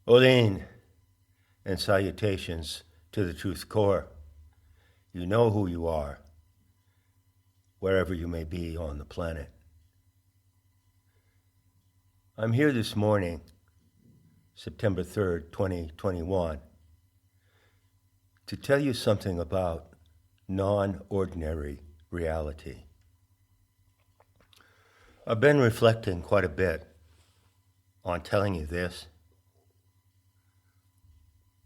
Olin, and salutations to the Truth Core. You know who you are, wherever you may be on the planet. I'm here this morning, September 3rd, 2021, to tell you something about non-ordinary reality. I've been reflecting quite a bit on telling you this,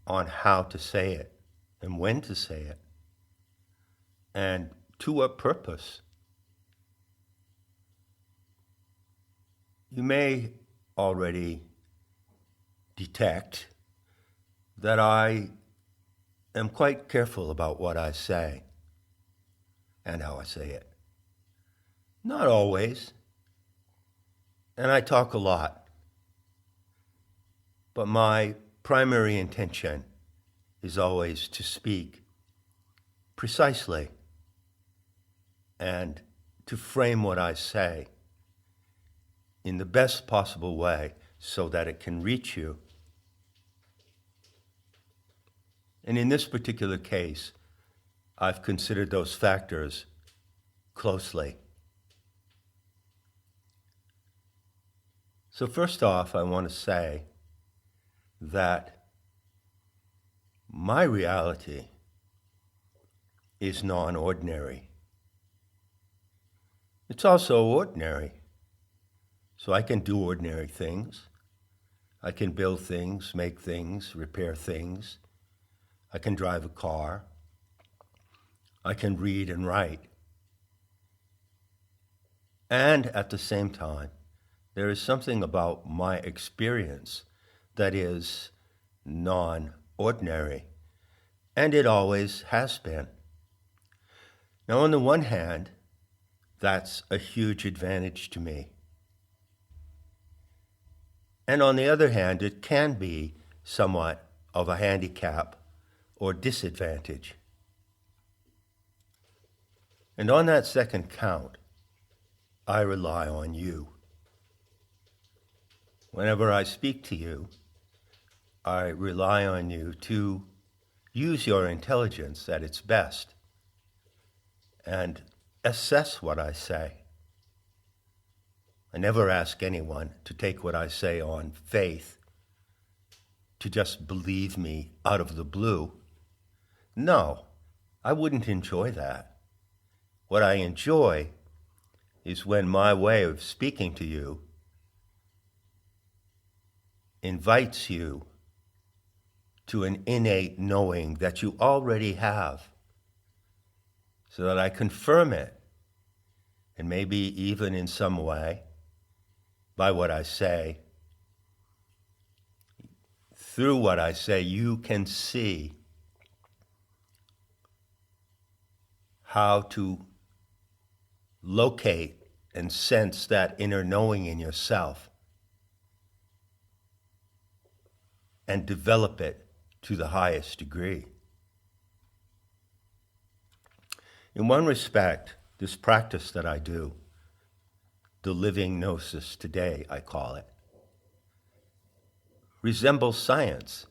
on how to say it and when to say it, and to what purpose. You may already detect that I am quite careful about what I say and how I say it. Not always, and I talk a lot, but my primary intention is always to speak precisely and to frame what I say in the best possible way so that it can reach you. And in this particular case, I've considered those factors closely. So first off, I want to say that my reality is non-ordinary. It's also ordinary. So I can do ordinary things. I can build things, make things, repair things. I can drive a car. I can read and write. And at the same time, there is something about my experience that is non-ordinary, and it always has been. Now, on the one hand, that's a huge advantage to me. And on the other hand, it can be somewhat of a handicap or disadvantage. And on that second count, I rely on you. Whenever I speak to you, I rely on you to use your intelligence at its best and assess what I say. I never ask anyone to take what I say on faith, to just believe me out of the blue. No, I wouldn't enjoy that. What I enjoy is when my way of speaking to you invites you to an innate knowing that you already have, so that I confirm it, and maybe even in some way, by what I say. Through what I say, you can see how to locate and sense that inner knowing in yourself and develop it to the highest degree. In one respect, this practice that I do, the living gnosis today, I call it, resembles science.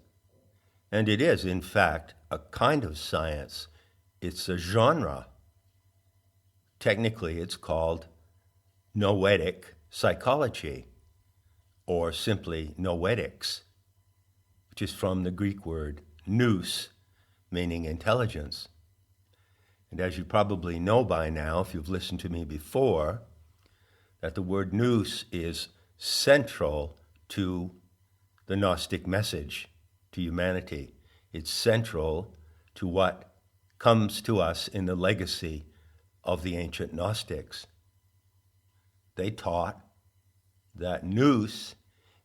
And it is, in fact, a kind of science. It's a genre. Technically, it's called noetic psychology, or simply noetics, which is from the Greek word nous, meaning intelligence. And as you probably know by now, if you've listened to me before, that the word nous is central to the Gnostic message to humanity. It's central to what comes to us in the legacy of the ancient Gnostics. They taught that nous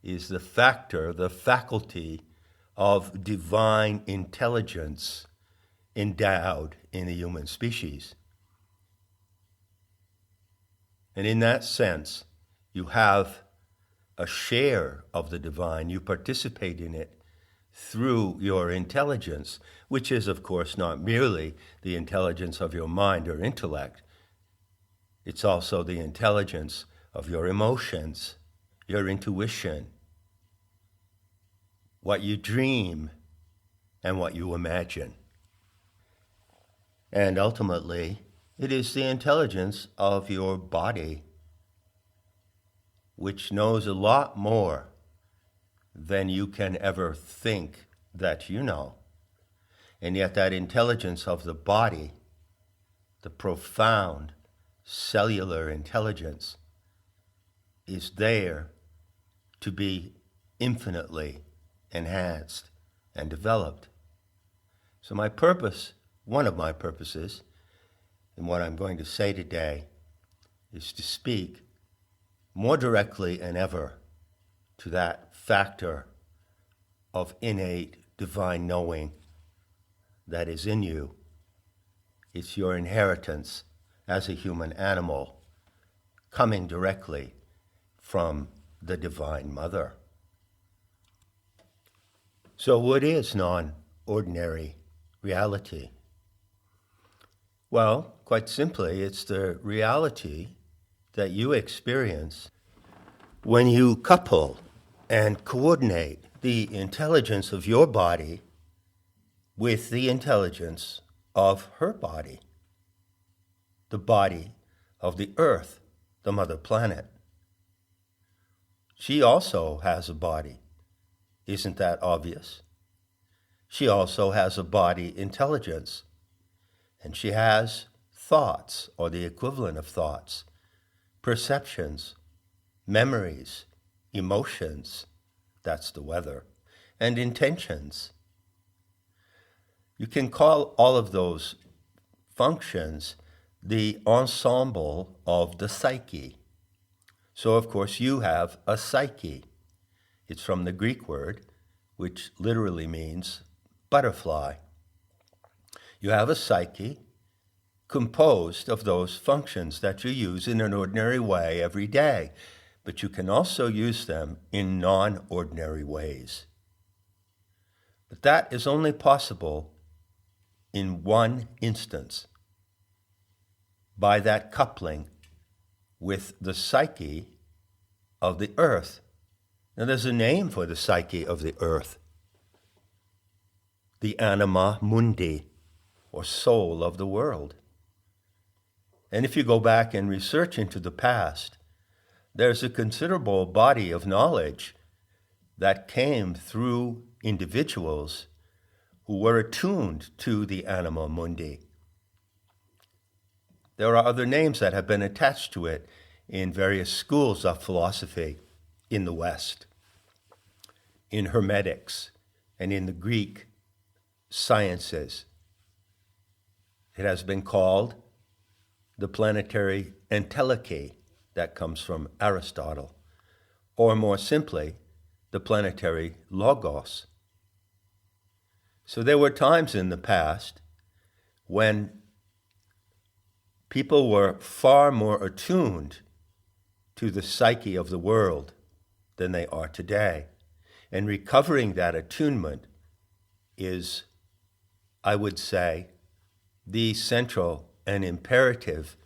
is the factor, the faculty of divine intelligence endowed in the human species. And in that sense, you have a share of the divine. You participate in it through your intelligence, which is, of course, not merely the intelligence of your mind or intellect. It's also the intelligence of your emotions, your intuition, what you dream, and what you imagine. And ultimately, it is the intelligence of your body which knows a lot more than you can ever think that you know. And yet that intelligence of the body, the profound cellular intelligence, is there to be infinitely enhanced and developed. So my purpose, one of my purposes, in what I'm going to say today, is to speak more directly than ever to that factor of innate divine knowing that is in you. It's your inheritance as a human animal coming directly from the Divine Mother. So what is non-ordinary reality? Well, quite simply, it's the reality that you experience when you couple and coordinate the intelligence of your body with the intelligence of her body, the body of the Earth, the mother planet. She also has a body. Isn't that obvious? She also has a body intelligence, and she has thoughts, or the equivalent of thoughts, perceptions, memories, emotions, that's the weather, and intentions. You can call all of those functions the ensemble of the psyche. So, of course, you have a psyche. It's from the Greek word, which literally means butterfly. You have a psyche composed of those functions that you use in an ordinary way every day, but you can also use them in non-ordinary ways. But that is only possible in one instance, by that coupling with the psyche of the earth. Now there's a name for the psyche of the earth, the anima mundi, or soul of the world. And if you go back and research into the past, there's a considerable body of knowledge that came through individuals who were attuned to the anima mundi. There are other names that have been attached to it in various schools of philosophy in the West, in Hermetics, and in the Greek sciences. It has been called the planetary entelechy, that comes from Aristotle, or more simply, the planetary logos. So there were times in the past when people were far more attuned to the psyche of the world than they are today. And recovering that attunement is, I would say, the central and imperative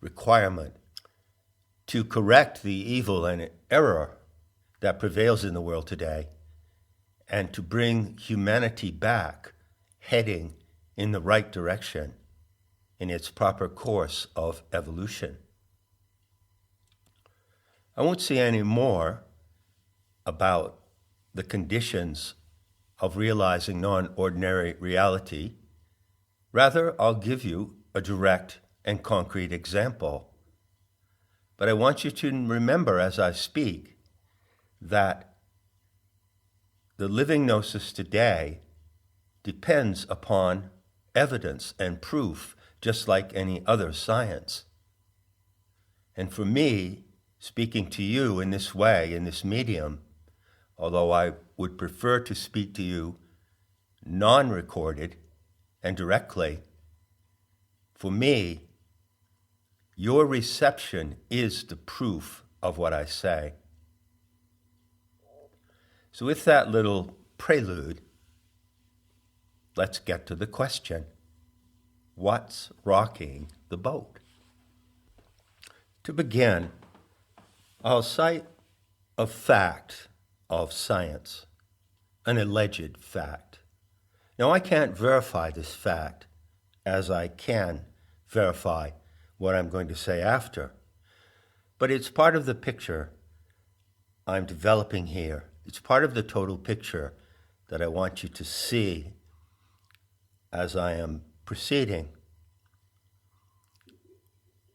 requirement to correct the evil and error that prevails in the world today, and to bring humanity back, heading in the right direction in its proper course of evolution. I won't say any more about the conditions of realizing non-ordinary reality. Rather, I'll give you a direct and concrete example. But I want you to remember as I speak that the living gnosis today depends upon evidence and proof, just like any other science. And for me, speaking to you in this way, in this medium, although I would prefer to speak to you non-recorded and directly, for me, your reception is the proof of what I say. So with that little prelude, let's get to the question. What's rocking the boat? To begin, I'll cite a fact of science, an alleged fact. Now, I can't verify this fact as I can verify what I'm going to say after, but it's part of the picture I'm developing here. It's part of the total picture that I want you to see as I am proceeding.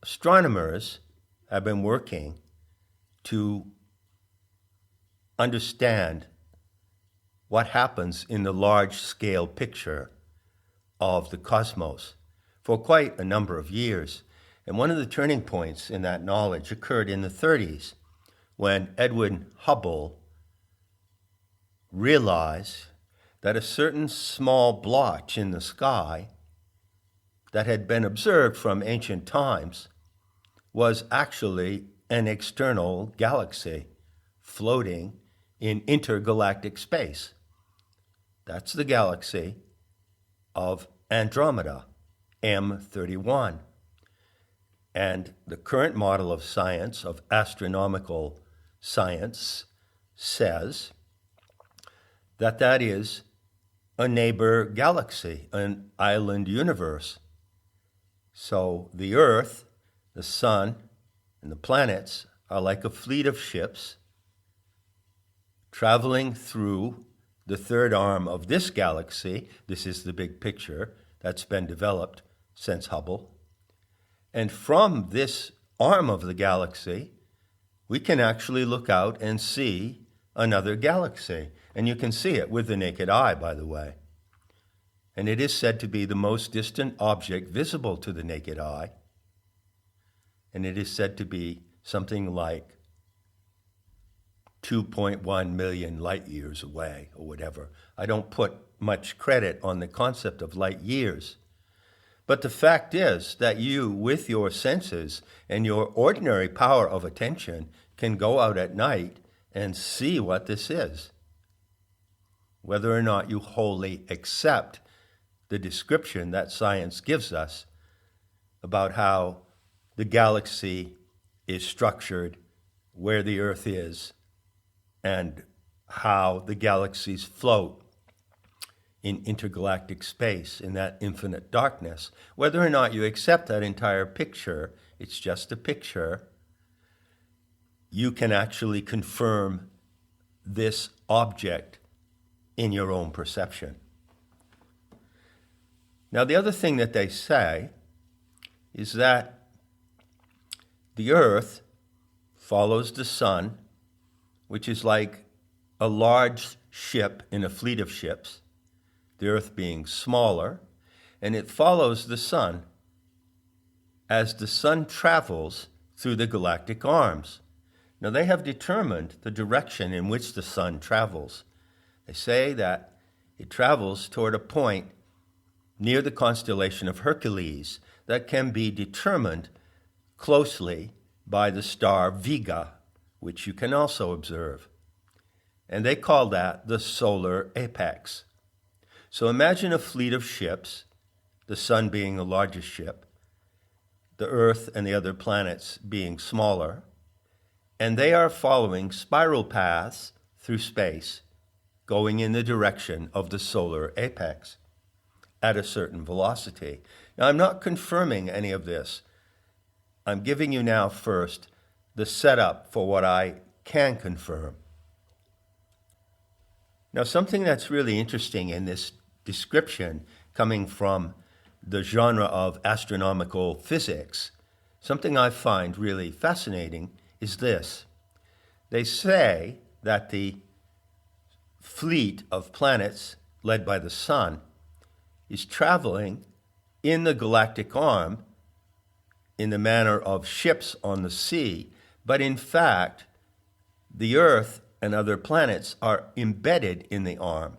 Astronomers have been working to understand what happens in the large-scale picture of the cosmos for quite a number of years. And one of the turning points in that knowledge occurred in the 30s when Edwin Hubble realized that a certain small blotch in the sky that had been observed from ancient times was actually an external galaxy floating in intergalactic space. That's the galaxy of Andromeda, M31. And the current model of science, of astronomical science, says that that is a neighbor galaxy, an island universe. So the Earth, the Sun, and the planets are like a fleet of ships traveling through the third arm of this galaxy. This is the big picture that's been developed since Hubble. And from this arm of the galaxy, we can actually look out and see another galaxy. And you can see it with the naked eye, by the way. And it is said to be the most distant object visible to the naked eye. And it is said to be something like 2.1 million light years away, or whatever. I don't put much credit on the concept of light years. But the fact is that you, with your senses and your ordinary power of attention, can go out at night and see what this is. Whether or not you wholly accept the description that science gives us about how the galaxy is structured, where the Earth is, and how the galaxies float in intergalactic space, in that infinite darkness. Whether or not you accept that entire picture, it's just a picture, you can actually confirm this object in your own perception. Now, the other thing that they say is that the Earth follows the Sun, which is like a large ship in a fleet of ships, the Earth being smaller, and it follows the Sun as the Sun travels through the galactic arms. Now, they have determined the direction in which the Sun travels. They say that it travels toward a point near the constellation of Hercules that can be determined closely by the star Vega, which you can also observe. And they call that the solar apex. So imagine a fleet of ships, the Sun being the largest ship, the Earth and the other planets being smaller, and they are following spiral paths through space, going in the direction of the solar apex at a certain velocity. Now, I'm not confirming any of this. I'm giving you now first the setup for what I can confirm. Now, something that's really interesting in this description coming from the genre of astronomical physics, something I find really fascinating is this. They say that the fleet of planets led by the Sun is traveling in the galactic arm in the manner of ships on the sea, but in fact, the Earth and other planets are embedded in the arm.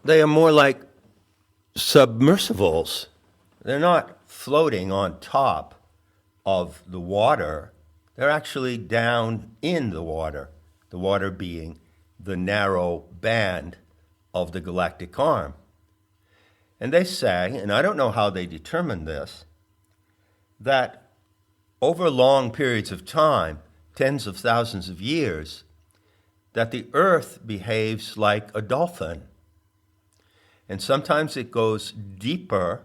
They are more like submersibles. They're not floating on top of the water. They're actually down in the water being the narrow band of the galactic arm. And they say, and I don't know how they determined this, that over long periods of time, tens of thousands of years, that the Earth behaves like a dolphin. And sometimes it goes deeper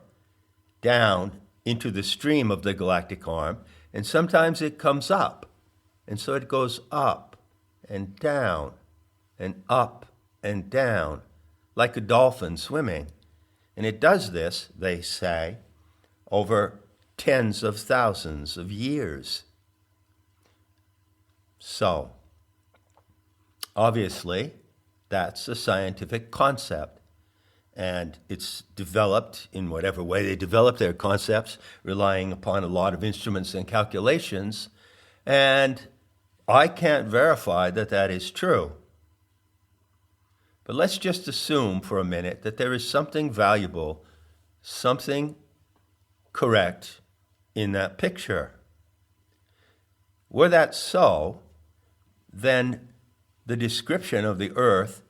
down into the stream of the galactic arm, and sometimes it comes up. And so it goes up and down and up and down like a dolphin swimming. And it does this, they say, over tens of thousands of years. So, obviously, that's a scientific concept. And it's developed in whatever way they develop their concepts, relying upon a lot of instruments and calculations. And I can't verify that that is true. But let's just assume for a minute that there is something valuable, something correct in that picture. Were that so, then the description of the Earth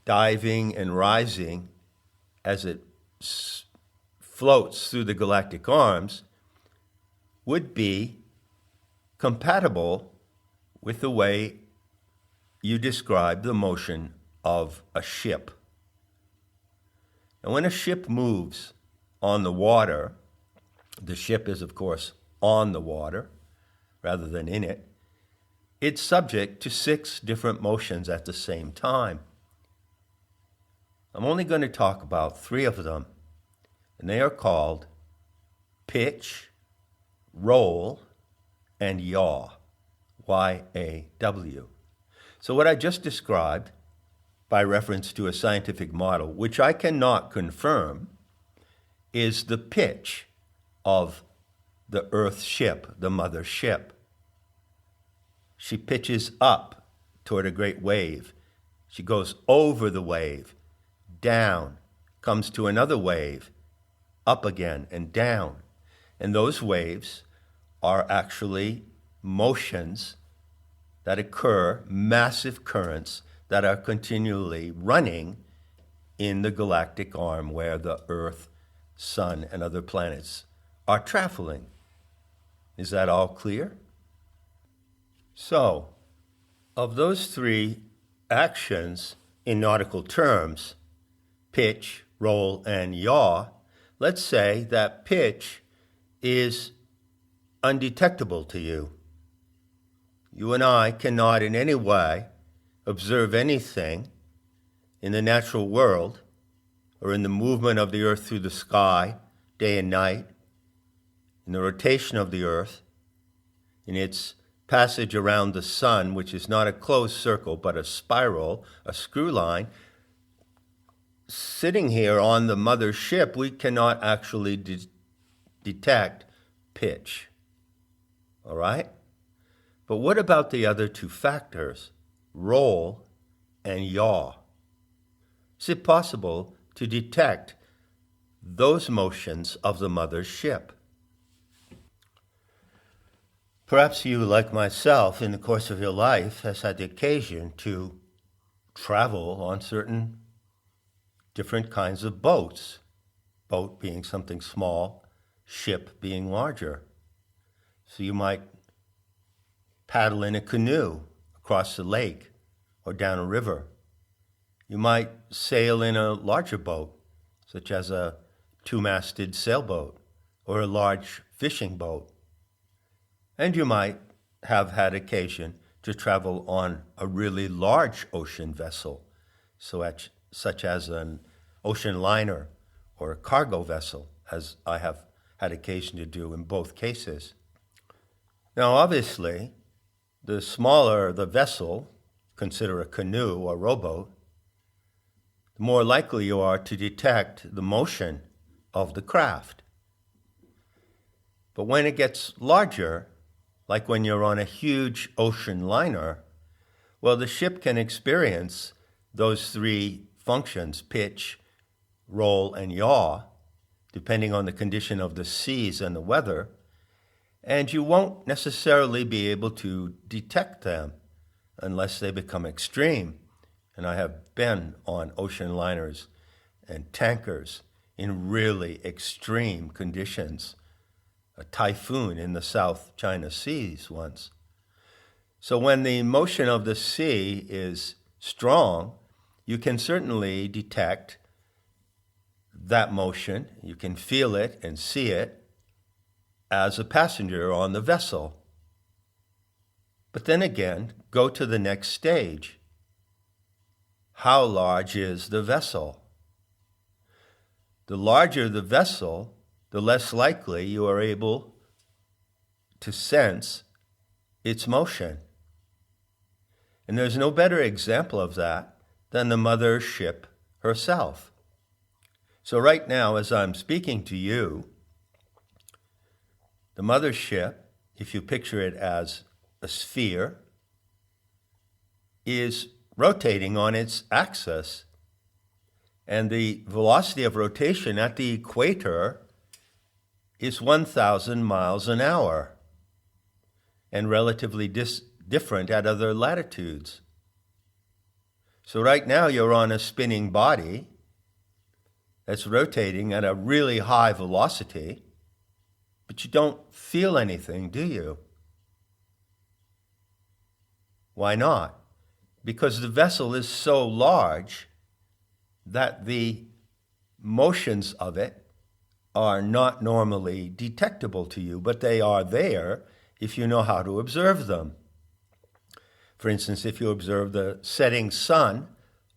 diving and rising as it floats through the galactic arms would be compatible with the way you describe the motion of a ship. And when a ship moves on the water, the ship is, of course, on the water rather than in it, it's subject to 6 different motions at the same time. I'm only going to talk about 3 of them, and they are called pitch, roll, and yaw, Y-A-W. So what I just described, by reference to a scientific model, which I cannot confirm, is the pitch of the Earth ship, the mother ship. She pitches up toward a great wave. She goes over the wave, down, comes to another wave, up again and down. And those waves are actually motions that occur, massive currents that are continually running in the galactic arm where the Earth, Sun, and other planets are traveling. Is that all clear? So, of those 3 actions in nautical terms, pitch, roll, and yaw, let's say that pitch is undetectable to you. You and I cannot in any way observe anything in the natural world or in the movement of the Earth through the sky, day and night, in the rotation of the Earth, in its passage around the sun, which is not a closed circle but a spiral, a screw line. Sitting here on the mother ship, we cannot actually detect pitch. All right? But what about the other 2 factors, roll and yaw? Is it possible to detect those motions of the mother ship? Perhaps you, like myself, in the course of your life, has had the occasion to travel on certain different kinds of boats, boat being something small, ship being larger. So you might paddle in a canoe across the lake or down a river. You might sail in a larger boat, such as a 2-masted sailboat or a large fishing boat. And you might have had occasion to travel on a really large ocean vessel, such as an ocean liner or a cargo vessel, as I have had occasion to do in both cases. Now, obviously, the smaller the vessel, consider a canoe or rowboat, the more likely you are to detect the motion of the craft. But when it gets larger, like when you're on a huge ocean liner, well, the ship can experience those 3 functions, pitch, roll, and yaw, depending on the condition of the seas and the weather, and you won't necessarily be able to detect them unless they become extreme. And I have been on ocean liners and tankers in really extreme conditions. A typhoon in the South China Seas once. So when the motion of the sea is strong, you can certainly detect that motion. You can feel it and see it as a passenger on the vessel. But then again, go to the next stage. How large is the vessel? The larger the vessel, the less likely you are able to sense its motion. And there's no better example of that than the mother ship herself. So right now, as I'm speaking to you, the mother ship, if you picture it as a sphere, is rotating on its axis. And the velocity of rotation at the equator is 1,000 miles an hour, and relatively different at other latitudes. So right now you're on a spinning body that's rotating at a really high velocity, but you don't feel anything, do you? Why not? Because the vessel is so large that the motions of it are not normally detectable to you, but they are there if you know how to observe them. For instance, if you observe the setting sun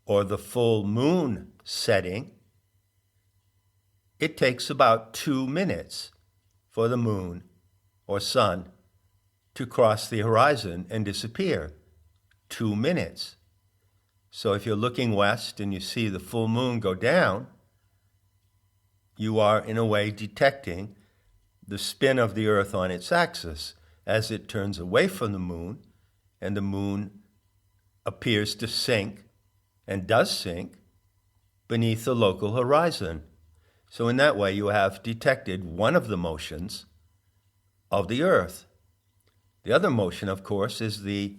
or the full moon setting, it takes about 2 minutes for the moon or sun to cross the horizon and disappear. 2 minutes. So if you're looking west and you see the full moon go down, you are in a way detecting the spin of the earth on its axis as it turns away from the moon, and the moon appears to sink, and does sink, beneath the local horizon. So in that way you have detected one of the motions of the earth. The other motion, of course, is the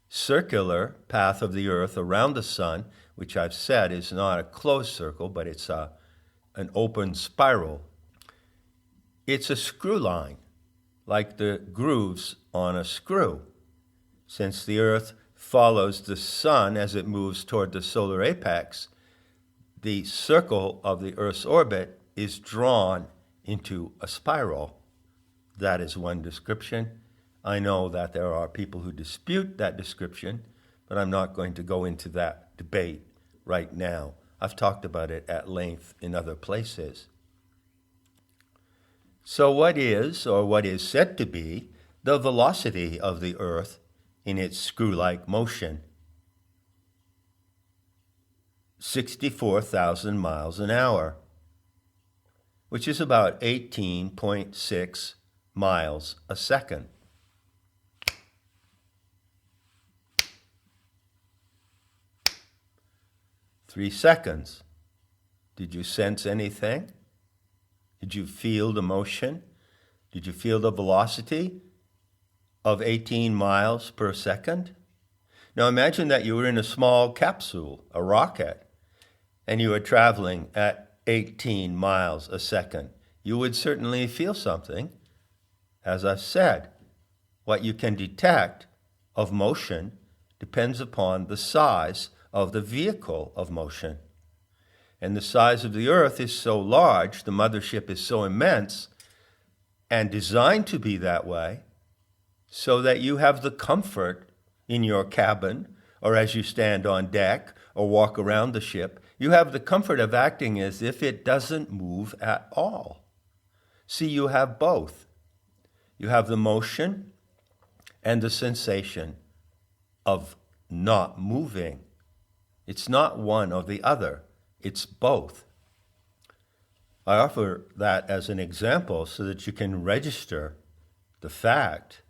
circular path of the earth around the sun, which I've said is not a closed circle, but it's an open spiral. It's a screw line, like the grooves on a screw. Since the earth follows the sun as it moves toward the solar apex, the circle of the earth's orbit is drawn into a spiral. That is one description. I know that there are people who dispute that description, but I'm not going to go into that debate right now. I've talked about it at length in other places. So what is, or what is said to be, the velocity of the Earth in its screw-like motion? 64,000 miles an hour, which is about 18.6 miles a second. Three seconds. Did you sense anything? Did you feel the motion? Did you feel the velocity of 18 miles per second? Now imagine that you were in a small capsule, a rocket, and you were traveling at 18 miles a second. You would certainly feel something. As I've said, what you can detect of motion depends upon the size of the vehicle of motion. And the size of the Earth is so large, the mothership is so immense and designed to be that way, so that you have the comfort in your cabin, or as you stand on deck or walk around the ship, you have the comfort of acting as if it doesn't move at all. See, you have both. You have the motion and the sensation of not moving. It's not one or the other. It's both. I offer that as an example so that you can register the fact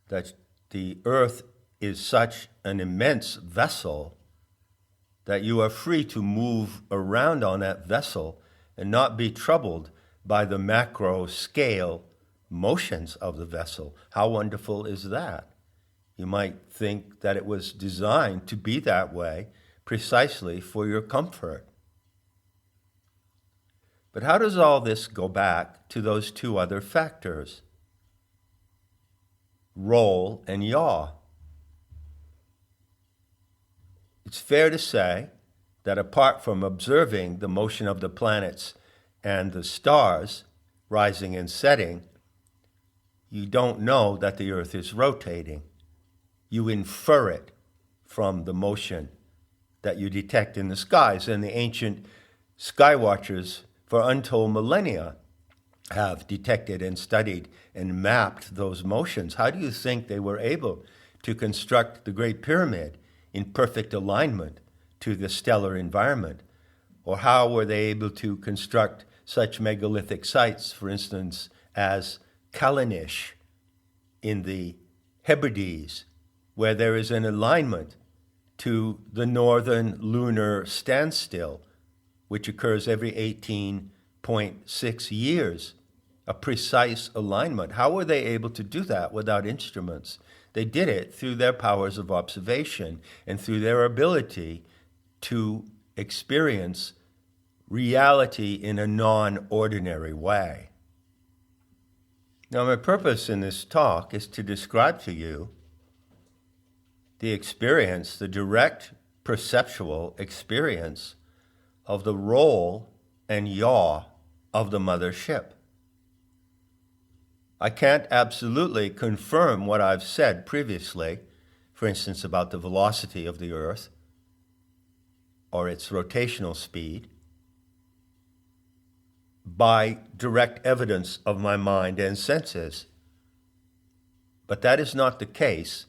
that the Earth is such an immense vessel that you are free to move around on that vessel and not be troubled by the macro scale motions of the vessel. How wonderful is that? You might think that it was designed to be that way precisely for your comfort. But how does all this go back to those two other factors? Roll and yaw. it's fair to say that apart from observing the motion of the planets and the stars rising and setting, you don't know that the Earth is rotating. You infer it from the motion that you detect in the skies. And the ancient sky watchers for untold millennia have detected and studied and mapped those motions. How do you think they were able to construct the Great Pyramid in perfect alignment to the stellar environment? Or how were they able to construct such megalithic sites, for instance, as Callanish in the Hebrides, where there is an alignment to the northern lunar standstill, which occurs every 18.6 years, a precise alignment? How were they able to do that without instruments? They did it through their powers of observation and through their ability to experience reality in a non-ordinary way. Now, my purpose in this talk is to describe to you the experience, the direct perceptual experience of the roll and yaw of the mother ship. I can't absolutely confirm what I've said previously, for instance, about the velocity of the Earth or its rotational speed, by direct evidence of my mind and senses. But that is not the case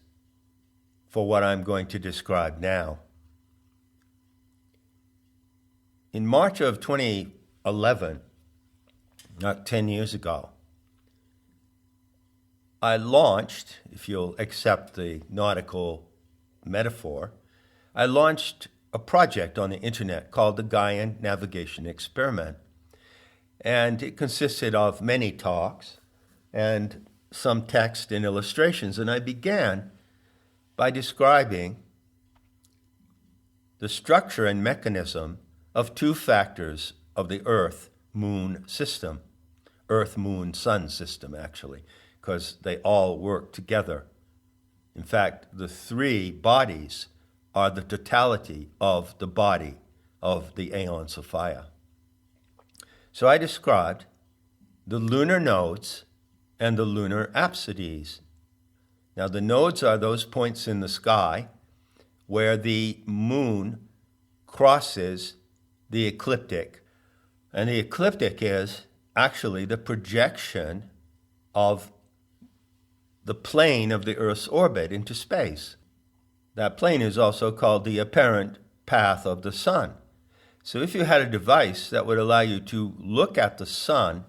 for what I'm going to describe now. In March of 2011, not 10 years ago, I launched, if you'll accept the nautical metaphor, I launched a project on the internet called the Gaian Navigation Experiment. And it consisted of many talks and some text and illustrations. And I began by describing the structure and mechanism of two factors of the Earth-Moon system. Earth-Moon-Sun system, actually, because they all work together. In fact, the three bodies are the totality of the body of the Aeon Sophia. So I described the lunar nodes and the lunar apsides. Now, the nodes are those points in the sky where the moon crosses the ecliptic. And the ecliptic is actually the projection of the plane of the Earth's orbit into space. That plane is also called the apparent path of the sun. So if you had a device that would allow you to look at the sun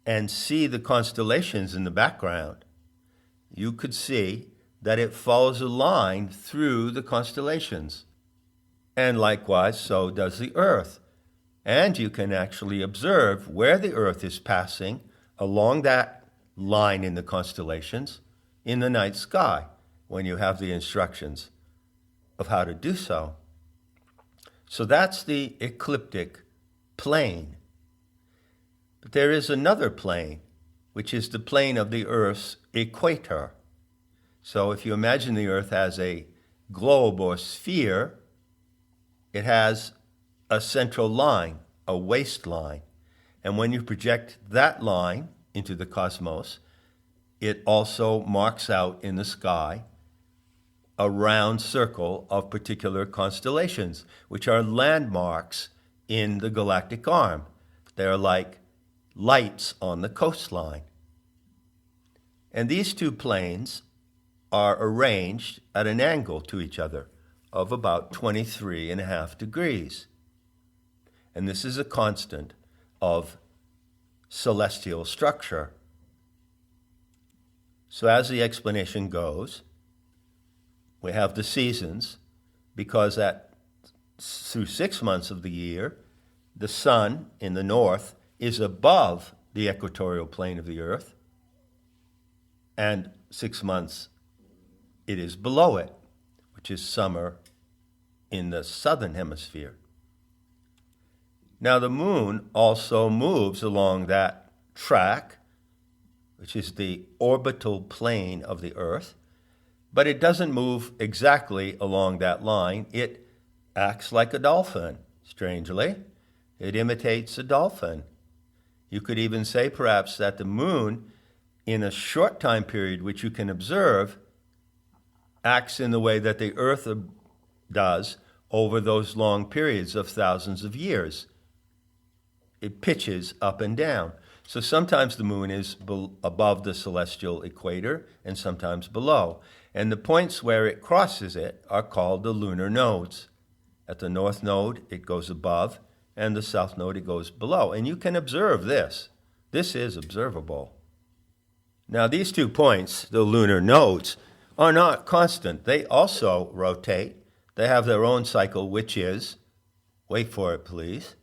and see the constellations in the background, you could see that it follows a line through the constellations. And likewise, so does the Earth. And you can actually observe where the Earth is passing along that line in the constellations in the night sky when you have the instructions of how to do so. So that's the ecliptic plane. But there is another plane, which is the plane of the Earth's equator. So if you imagine the Earth as a globe or sphere, it has a central line, a waistline. And when you project that line into the cosmos, it also marks out in the sky a round circle of particular constellations, which are landmarks in the galactic arm. They're like lights on the coastline. And these two planes are arranged at an angle to each other of about 23.5 degrees. And this is a constant of celestial structure. So as the explanation goes, we have the seasons, because through 6 months of the year, the sun in the north is above the equatorial plane of the Earth, and 6 months it is below it, which is summer in the southern hemisphere. Now the moon also moves along that track, which is the orbital plane of the Earth, but it doesn't move exactly along that line. It acts like a dolphin, strangely. It imitates a dolphin. You could even say perhaps that the moon, in a short time period which you can observe, acts in the way that the Earth does over those long periods of thousands of years. It pitches up and down. So sometimes the moon is above the celestial equator and sometimes below. And the points where it crosses it are called the lunar nodes. At the north node, it goes above, and the south node, it goes below. And you can observe this. This is observable. Now, these 2 points, the lunar nodes, are not constant. They also rotate. They have their own cycle, which is, wait for it please,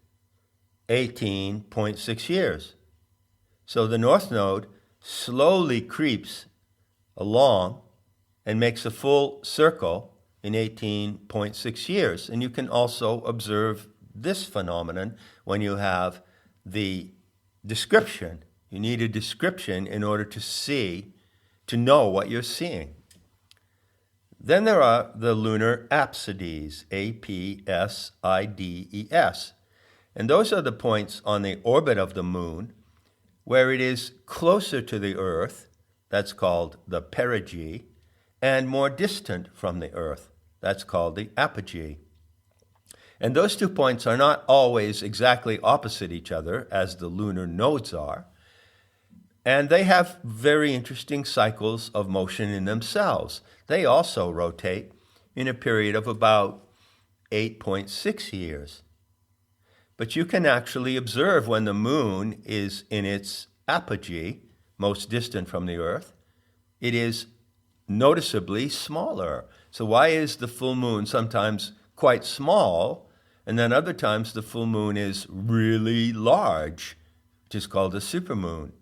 18.6 years. So the north node slowly creeps along and makes a full circle in 18.6 years. And you can also observe this phenomenon when you have the description. You need a description in order to know what you're seeing. Then there are the lunar apsides, apsides. And those are the points on the orbit of the moon where it is closer to the Earth, that's called the perigee, and more distant from the Earth, that's called the apogee. And those 2 points are not always exactly opposite each other, as the lunar nodes are, and they have very interesting cycles of motion in themselves. They also rotate in a period of about 8.6 years. But you can actually observe when the moon is in its apogee, most distant from the Earth, it is noticeably smaller. So why is the full moon sometimes quite small, and then other times the full moon is really large, which is called a supermoon?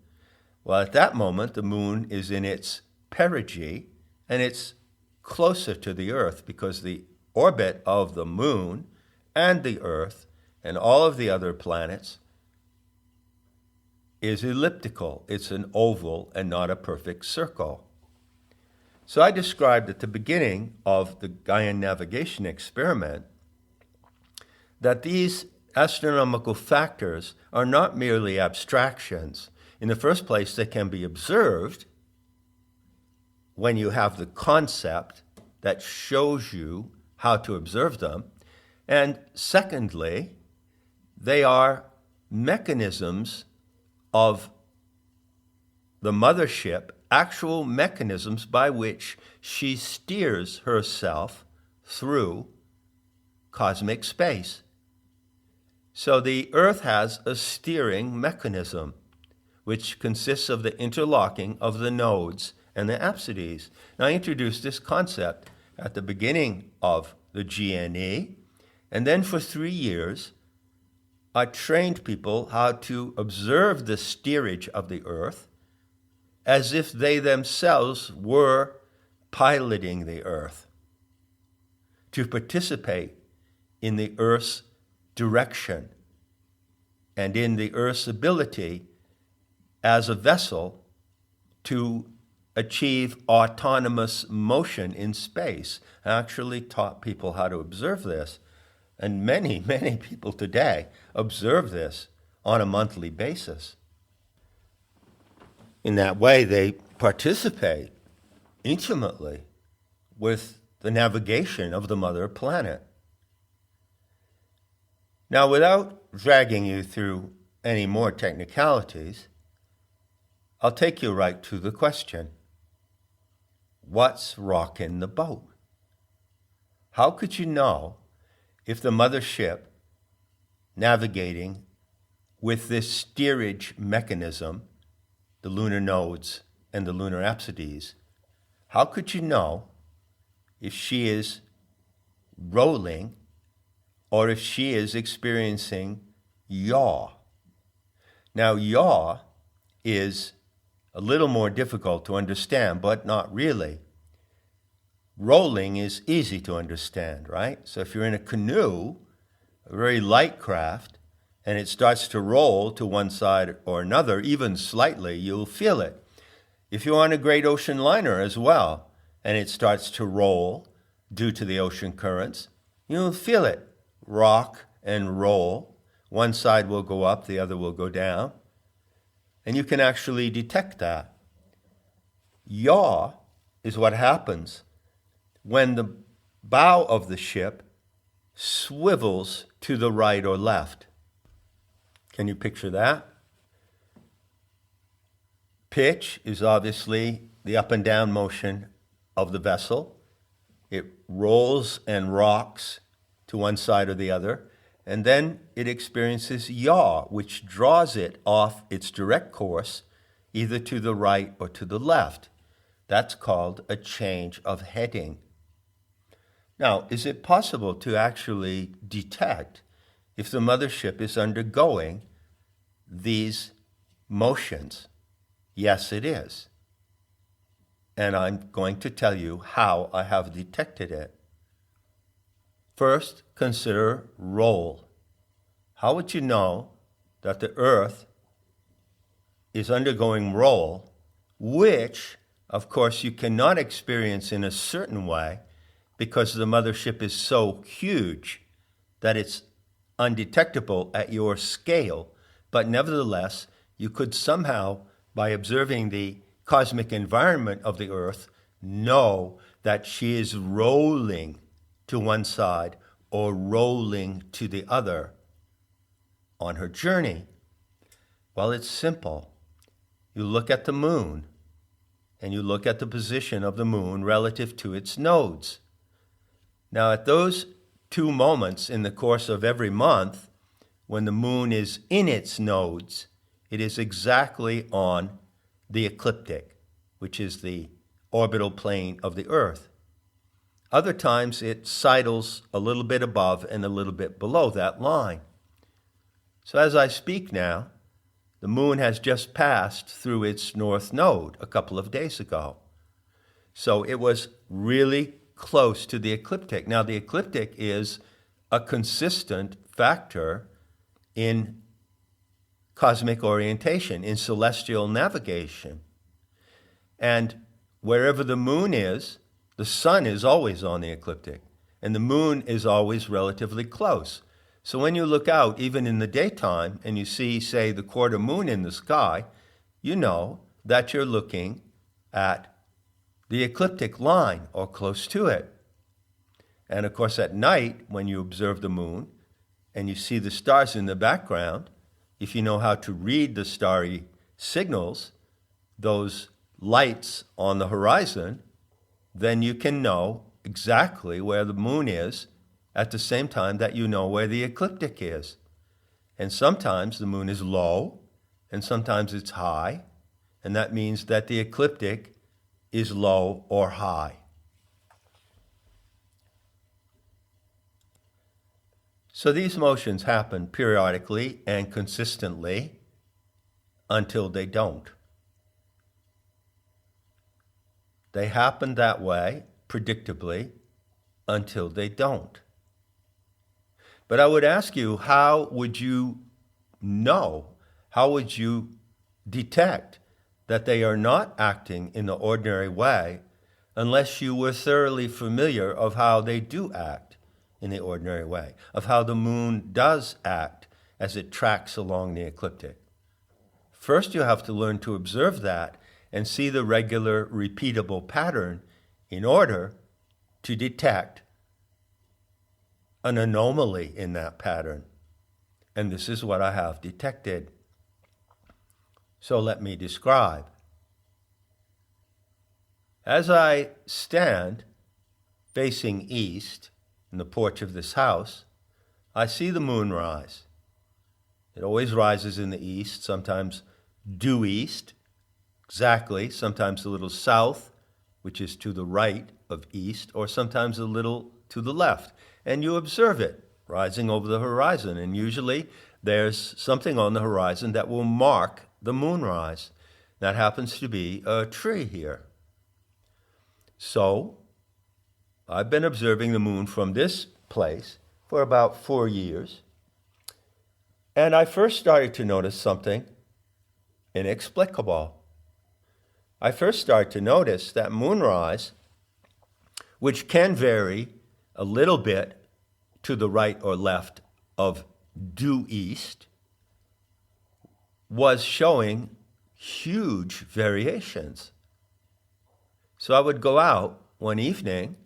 Well, at that moment, the moon is in its perigee, and it's closer to the Earth because the orbit of the moon and the Earth and all of the other planets is elliptical. It's an oval and not a perfect circle. So I described at the beginning of the Gaian navigation experiment that these astronomical factors are not merely abstractions. In the first place, they can be observed when you have the concept that shows you how to observe them. And secondly, they are mechanisms of the mothership, actual mechanisms by which she steers herself through cosmic space. So the Earth has a steering mechanism, which consists of the interlocking of the nodes and the apsides. Now, I introduced this concept at the beginning of the GNE, and then for 3 years, I trained people how to observe the steerage of the Earth as if they themselves were piloting the Earth, to participate in the Earth's direction and in the Earth's ability as a vessel to achieve autonomous motion in space. I actually taught people how to observe this. And many, many people today observe this on a monthly basis. In that way, they participate intimately with the navigation of the mother planet. Now, without dragging you through any more technicalities, I'll take you right to the question. What's rocking the boat? How could you know if the mothership navigating with this steerage mechanism, the lunar nodes and the lunar apsides, how could you know if she is rolling or if she is experiencing yaw? Now, yaw is a little more difficult to understand, but not really. Rolling is easy to understand, right? So if you're in a canoe, a very light craft, and it starts to roll to one side or another, even slightly, you'll feel it. If you're on a great ocean liner as well, and it starts to roll due to the ocean currents, You'll feel it rock and roll. One side will go up, the other will go down. And you can actually detect that. Yaw is what happens when the bow of the ship swivels to the right or left. Can you picture that? Pitch is obviously the up and down motion of the vessel. It rolls and rocks to one side or the other, and then it experiences yaw, which draws it off its direct course, either to the right or to the left. That's called a change of heading. Now, is it possible to actually detect if the mothership is undergoing these motions? Yes, it is. And I'm going to tell you how I have detected it. First, consider roll. How would you know that the Earth is undergoing roll, which, of course, you cannot experience in a certain way because the mothership is so huge that it's undetectable at your scale, but nevertheless, you could somehow, by observing the cosmic environment of the Earth, know that she is rolling to one side or rolling to the other on her journey. Well, it's simple. You look at the moon, and you look at the position of the moon relative to its nodes. Now, at those two moments in the course of every month, when the moon is in its nodes, it is exactly on the ecliptic, which is the orbital plane of the Earth. Other times it sidles a little bit above and a little bit below that line. So as I speak now, the moon has just passed through its north node a couple of days ago. So it was really close to the ecliptic. Now, the ecliptic is a consistent factor in cosmic orientation, in celestial navigation. And wherever the moon is, the sun is always on the ecliptic, and the moon is always relatively close. So when you look out, even in the daytime, and you see, say, the quarter moon in the sky, you know that you're looking at the ecliptic line or close to it. And of course, at night, when you observe the moon and you see the stars in the background, if you know how to read the starry signals, those lights on the horizon, then you can know exactly where the moon is at the same time that you know where the ecliptic is. And sometimes the moon is low, and sometimes it's high, and that means that the ecliptic is low or high. So these motions happen periodically and consistently until they don't. They happen that way, predictably, until they don't. But I would ask you, how would you know, how would you detect that they are not acting in the ordinary way unless you were thoroughly familiar of how they do act in the ordinary way, of how the moon does act as it tracks along the ecliptic? First, you have to learn to observe that and see the regular, repeatable pattern in order to detect an anomaly in that pattern. And this is what I have detected. So let me describe. As I stand facing east in the porch of this house, I see the moon rise. It always rises in the east, sometimes due east, exactly, sometimes a little south, which is to the right of east, or sometimes a little to the left. And you observe it rising over the horizon, and usually there's something on the horizon that will mark the moonrise. That happens to be a tree here. So I've been observing the moon from this place for about 4 years, and I first started to notice something inexplicable. I first started to notice that moonrise, which can vary a little bit to the right or left of due east was showing huge variations. So I would go out one evening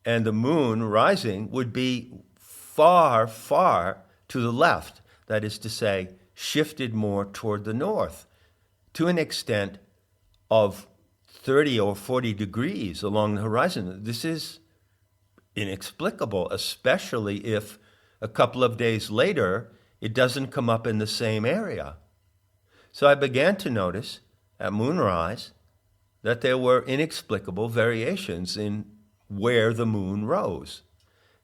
and the moon rising would be far, far to the left. That is to say, shifted more toward the north to an extent of 30 or 40 degrees along the horizon. This is inexplicable, especially if a couple of days later it doesn't come up in the same area. So I began to notice at moonrise that there were inexplicable variations in where the moon rose.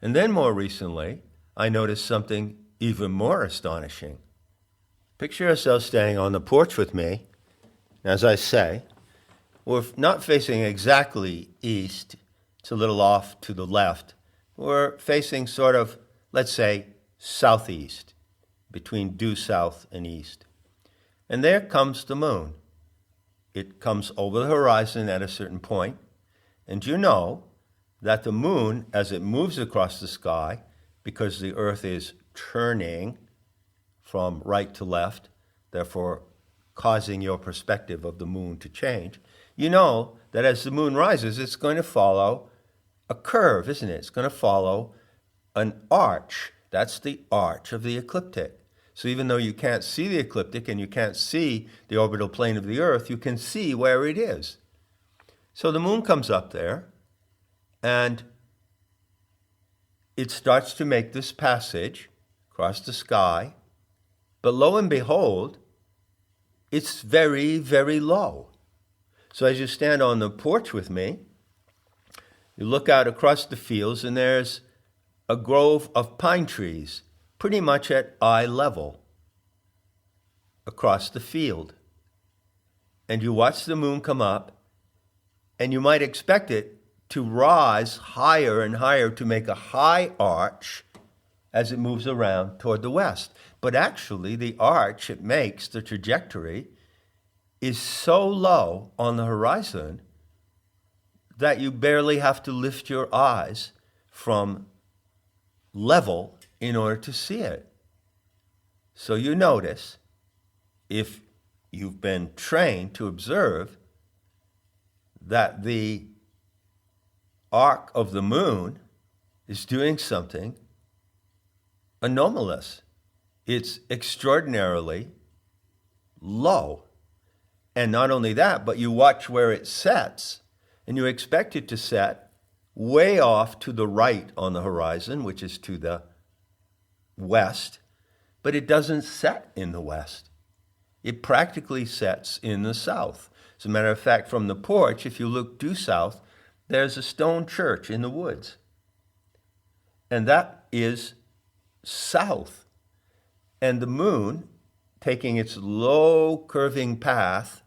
And then more recently, I noticed something even more astonishing. Picture yourself standing on the porch with me. As I say, we're not facing exactly east. It's a little off to the left. We're facing sort of, let's say, southeast, between due south and east. And there comes the moon. It comes over the horizon at a certain point, and you know that the moon, as it moves across the sky, because the earth is turning from right to left, therefore causing your perspective of the moon to change, you know that as the moon rises, it's going to follow a curve, isn't it? It's going to follow an arch. That's the arch of the ecliptic. So even though you can't see the ecliptic and you can't see the orbital plane of the Earth, you can see where it is. So the moon comes up there, and it starts to make this passage across the sky. But lo and behold, it's very, very low. So as you stand on the porch with me, you look out across the fields, and there's a grove of pine trees, pretty much at eye level across the field. And you watch the moon come up, and you might expect it to rise higher and higher to make a high arch as it moves around toward the west. But actually, the arch it makes, the trajectory, is so low on the horizon that you barely have to lift your eyes from level in order to see it. So you notice, if you've been trained to observe, that the arc of the moon is doing something anomalous. It's extraordinarily low. And not only that, but you watch where it sets, and you expect it to set way off to the right on the horizon, which is to the west, but it doesn't set in the west. It practically sets in the south. As a matter of fact, from the porch, if you look due south, there's a stone church in the woods. And that is south. And the moon, taking its low curving path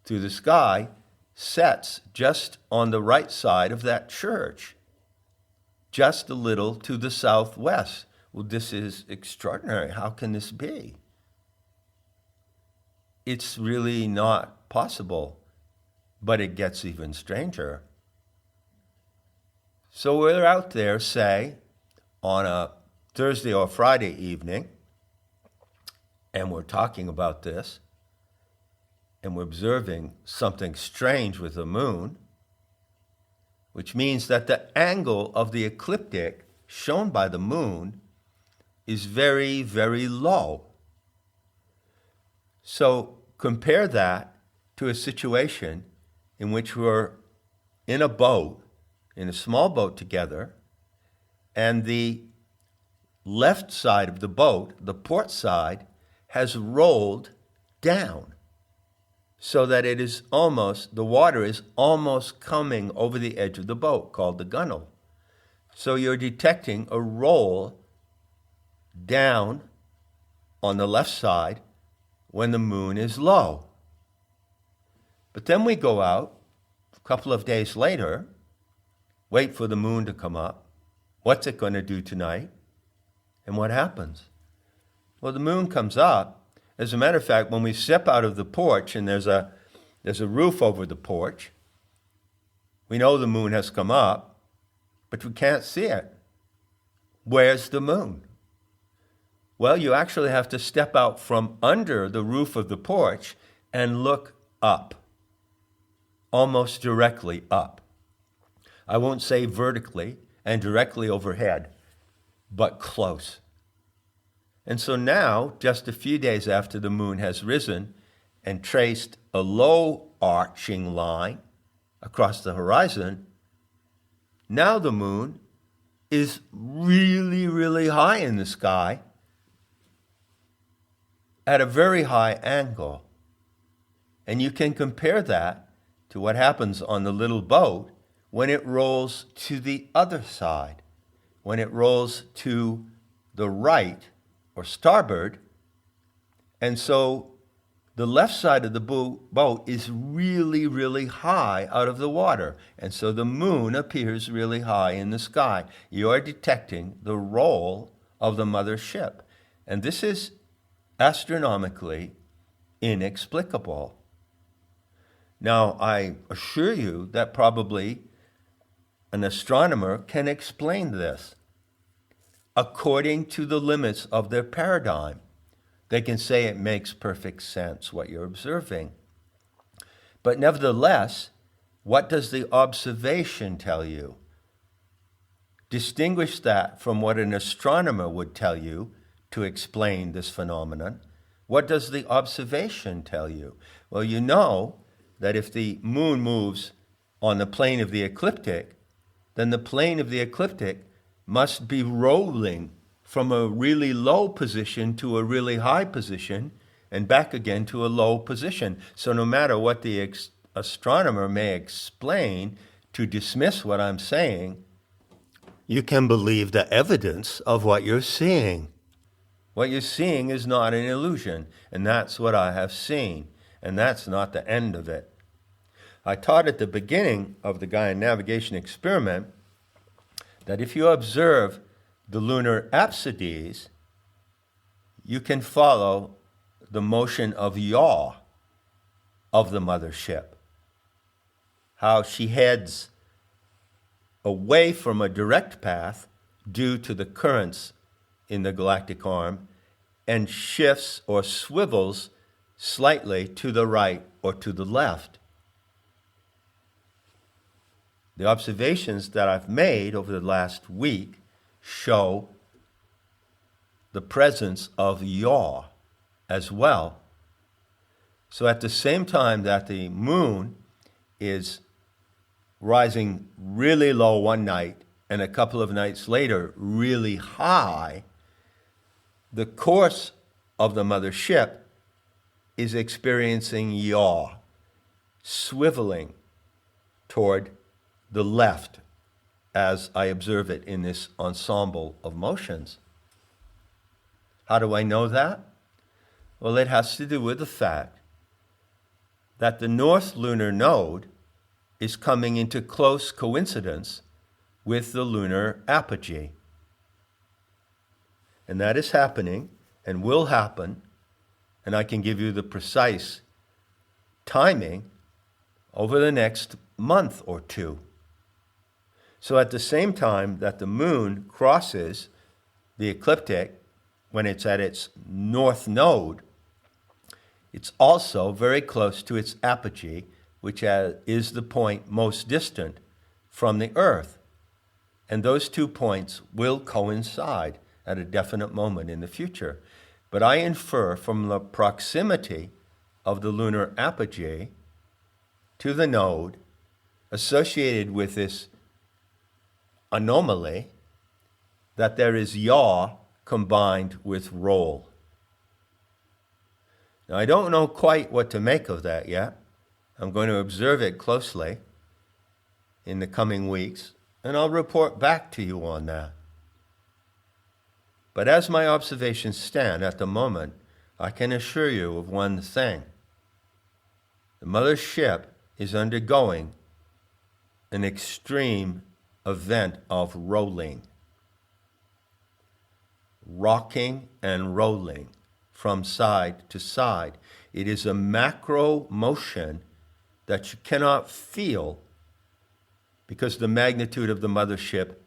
through the sky, sets just on the right side of that church, just a little to the southwest. Well, this is extraordinary. How can this be? It's really not possible, but it gets even stranger. So we're out there, say, on a Thursday or Friday evening, and we're talking about this, and we're observing something strange with the moon, which means that the angle of the ecliptic shown by the moon is very, very low. So compare that to a situation in which we're in a boat, in a small boat together, and the left side of the boat, the port side, has rolled down so that it is almost, the water is almost coming over the edge of the boat, called the gunwale. So you're detecting a roll down on the left side when the moon is low. But then we go out a couple of days later, wait for the moon to come up. What's it going to do tonight? And what happens? Well, the moon comes up. As a matter of fact, when we step out of the porch and there's a roof over the porch, we know the moon has come up, but we can't see it. Where's the moon? Well, you actually have to step out from under the roof of the porch and look up, almost directly up. I won't say vertically and directly overhead, but close. And so now, just a few days after the moon has risen and traced a low arching line across the horizon, now the moon is really, really high in the sky at a very high angle. And you can compare that to what happens on the little boat when it rolls to the other side, when it rolls to the right or starboard. And so the left side of the boat is really, really high out of the water. And so the moon appears really high in the sky. You are detecting the roll of the mother ship. And this is astronomically inexplicable. Now, I assure you that probably an astronomer can explain this according to the limits of their paradigm. They can say it makes perfect sense what you're observing. But nevertheless, what does the observation tell you? Distinguish that from what an astronomer would tell you to explain this phenomenon. What does the observation tell you? Well, you know that if the moon moves on the plane of the ecliptic, then the plane of the ecliptic must be rolling from a really low position to a really high position and back again to a low position. So no matter what the astronomer may explain to dismiss what I'm saying, you can believe the evidence of what you're seeing. What you're seeing is not an illusion, and that's what I have seen, and that's not the end of it. I taught at the beginning of the Gaian navigation experiment that if you observe the lunar apsides, you can follow the motion of yaw of the mother ship. How she heads away from a direct path due to the currents in the galactic arm and shifts or swivels slightly to the right or to the left. The observations that I've made over the last week show the presence of yaw as well. So at the same time that the moon is rising really low one night and a couple of nights later really high, the course of the mother ship is experiencing yaw, swiveling toward the left as I observe it in this ensemble of motions. How do I know that? Well, it has to do with the fact that the north lunar node is coming into close coincidence with the lunar apogee. And that is happening and will happen, and I can give you the precise timing over the next month or two. So at the same time that the moon crosses the ecliptic when it's at its north node, it's also very close to its apogee, which is the point most distant from the Earth. And those 2 points will coincide at a definite moment in the future. But I infer from the proximity of the lunar apogee to the node associated with this anomaly that there is yaw combined with roll. Now, I don't know quite what to make of that yet. I'm going to observe it closely in the coming weeks, and I'll report back to you on that. But as my observations stand at the moment, I can assure you of one thing. The mother ship is undergoing an extreme event of rolling, rocking and rolling from side to side. It is a macro motion that you cannot feel because the magnitude of the mother ship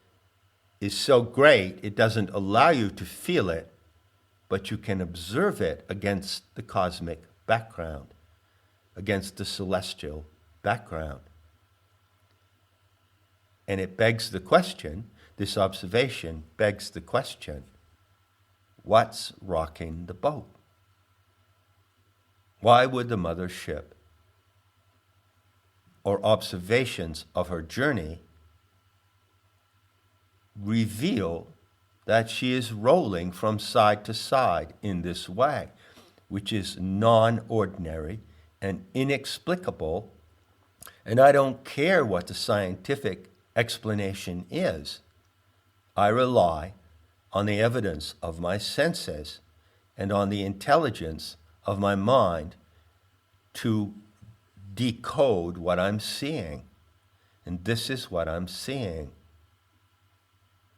is so great it doesn't allow you to feel it, but you can observe it against the cosmic background, against the celestial background. And it begs the question, this observation begs the question, what's rocking the boat? Why would the mothership or observations of her journey reveal that she is rolling from side to side in this way, which is non-ordinary and inexplicable, and I don't care what the scientific explanation is. I rely on the evidence of my senses and on the intelligence of my mind to decode what I'm seeing. And this is what I'm seeing.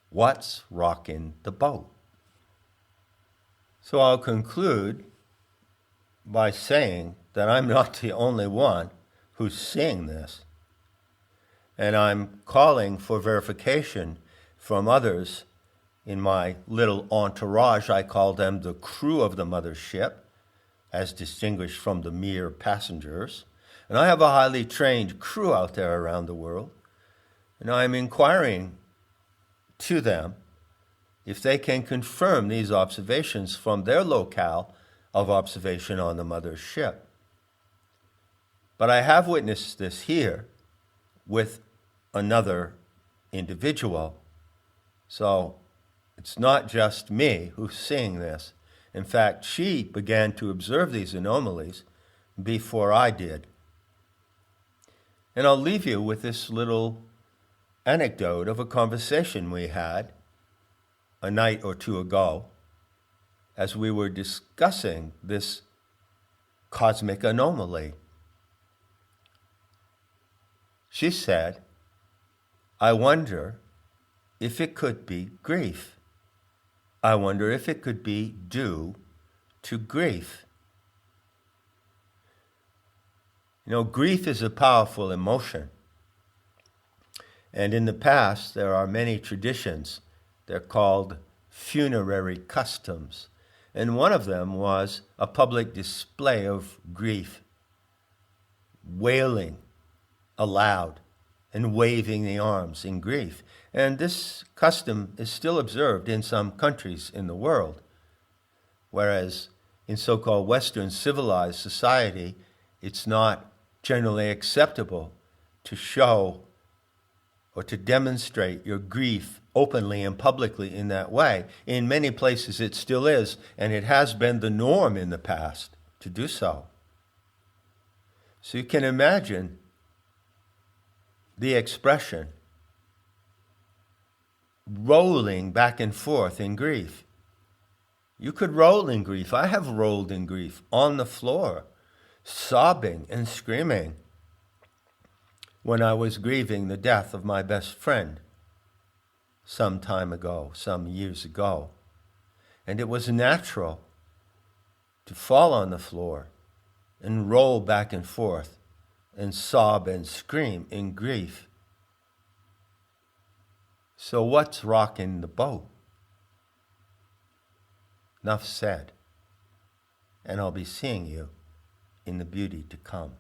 What's rocking the boat? So I'll conclude by saying that I'm not the only one who's seeing this. And I'm calling for verification from others in my little entourage. I call them the crew of the mothership, as distinguished from the mere passengers. And I have a highly trained crew out there around the world. And I'm inquiring to them if they can confirm these observations from their locale of observation on the mothership. But I have witnessed this here with another individual. So it's not just me who's seeing this. In fact, she began to observe these anomalies before I did. And I'll leave you with this little anecdote of a conversation we had a night or two ago as we were discussing this cosmic anomaly. She said, I wonder if it could be grief. I wonder if it could be due to grief. You know, grief is a powerful emotion. And in the past, there are many traditions. They're called funerary customs. And one of them was a public display of grief, wailing aloud and waving the arms in grief. And this custom is still observed in some countries in the world, whereas in so-called Western civilized society, it's not generally acceptable to show or to demonstrate your grief openly and publicly in that way. In many places it still is, and it has been the norm in the past to do so. So you can imagine the expression rolling back and forth in grief. You could roll in grief. I have rolled in grief on the floor, sobbing and screaming when I was grieving the death of my best friend some time ago, some years ago. And it was natural to fall on the floor and roll back and forth and sob and scream in grief. So what's rocking the boat? Enough said. And I'll be seeing you in the beauty to come.